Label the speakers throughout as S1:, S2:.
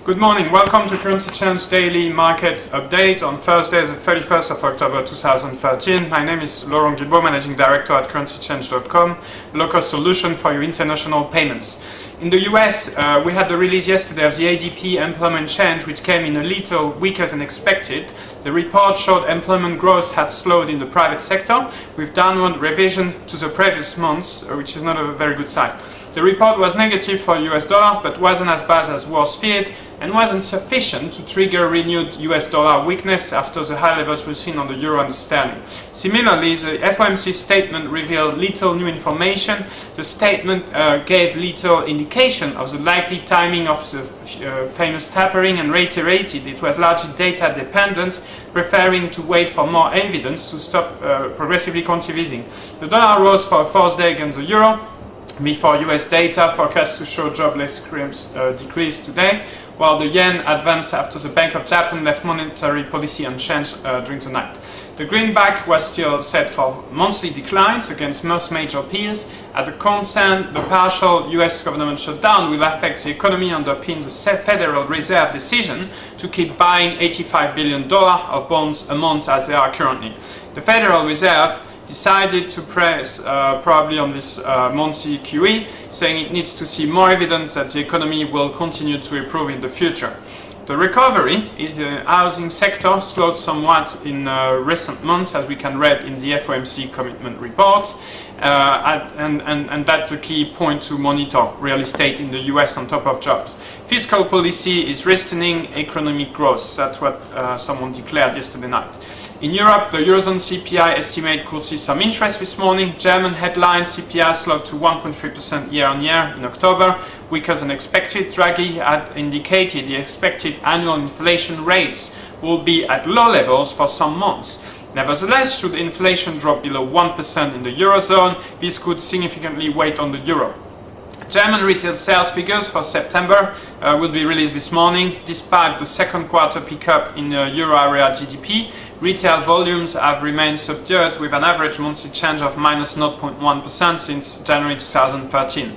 S1: Good morning, welcome to CurrencyChange Daily Market Update on Thursday, the 31st of October 2013. My name is Laurent Guilbault, Managing Director at CurrencyChange.com, low-cost solution for your international payments. In the US, we had the release yesterday of the ADP employment change, which came in a little weaker than expected. The report showed employment growth had slowed in the private sector, with downward revision to the previous months, which is not a very good sign. The report was negative for US dollar, but wasn't as bad as was feared, and wasn't sufficient to trigger renewed US dollar weakness after the high levels we've seen on the euro and the sterling. Similarly, the FOMC statement revealed little new information. The statement gave little indication of the likely timing of the famous tapering and reiterated it was largely data dependent, preferring to wait for more evidence to stop progressively quantitative easing. The dollar rose for a fourth day against the euro, before US data forecast to show jobless claims decrease today, while the yen advanced after the Bank of Japan left monetary policy unchanged during the night. The greenback was still set for monthly declines against most major peers. At a concern, the partial US government shutdown will affect the economy, underpin the Federal Reserve decision to keep buying $85 billion of bonds a month as they are currently. The Federal Reserve decided to press probably on this monthly QE, saying it needs to see more evidence that the economy will continue to improve in the future. The recovery in the housing sector slowed somewhat in recent months, as we can read in the FOMC commitment report, and that's a key point to monitor real estate in the US on top of jobs. Fiscal policy is restraining economic growth. That's what someone declared yesterday night. In Europe, the Eurozone CPI estimate could see some interest this morning. German headline CPI slowed to 1.3% year-on-year in October, weaker than expected. Draghi had indicated the expected annual inflation rates will be at low levels for some months. Nevertheless, should inflation drop below 1% in the Eurozone, this could significantly weigh on the euro. German retail sales figures for September will be released this morning. Despite the second quarter pickup in euro area GDP, retail volumes have remained subdued with an average monthly change of minus 0.1% since January 2013.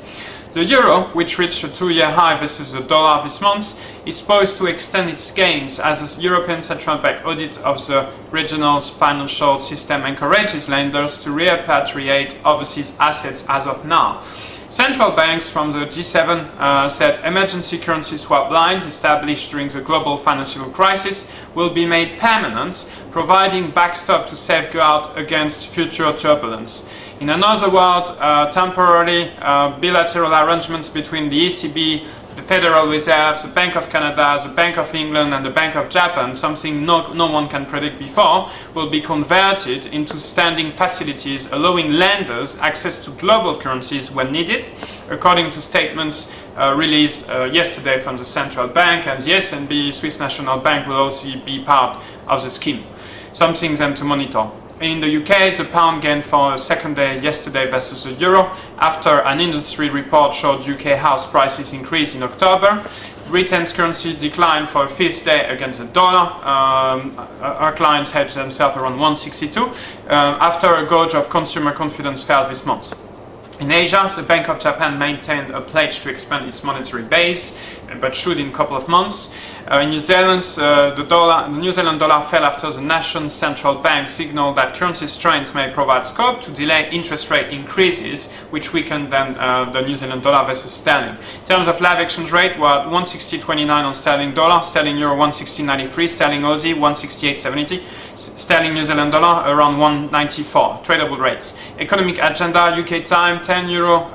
S1: The euro, which reached a two-year high versus the dollar this month, is poised to extend its gains as the European Central Bank audit of the regional financial system encourages lenders to repatriate overseas assets as of now. Central banks from the G7 said emergency currency swap lines established during the global financial crisis will be made permanent, providing backstop to safeguard against future turbulence. In another word, temporarily bilateral arrangements between the ECB, the Federal Reserve, the Bank of Canada, the Bank of England and the Bank of Japan, something no one can predict before, will be converted into standing facilities allowing lenders access to global currencies when needed, according to statements released yesterday from the Central Bank, and the SNB, Swiss National Bank, will also be part of the scheme. Something then to monitor. In the UK, the pound gained for a second day yesterday versus the euro after an industry report showed UK house prices increased in October. Britain's currency declined for a fifth day against the dollar. Our clients hedged themselves around 162 after a gauge of consumer confidence fell this month. In Asia, the Bank of Japan maintained a pledge to expand its monetary base, but should in a couple of months. In New Zealand, the New Zealand dollar fell after the nation's central bank signaled that currency strength may provide scope to delay interest rate increases, which weakened then the New Zealand dollar versus sterling. In terms of live exchange rate, we're at 160.29 on sterling dollar, sterling euro 160.93, sterling Aussie 168.70, sterling New Zealand dollar around 194. Tradable rates. Economic agenda, UK time, 10 euro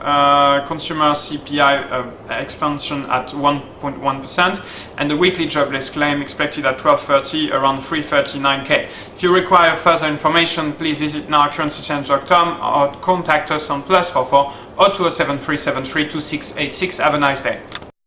S1: consumer CPI expansion at 1.1%, and the weekly jobless claim expected at 12:30 around 339k. If you require further information, please visit now CurrencyChange.com or contact us on +44 0207 373 2686. Have a nice day.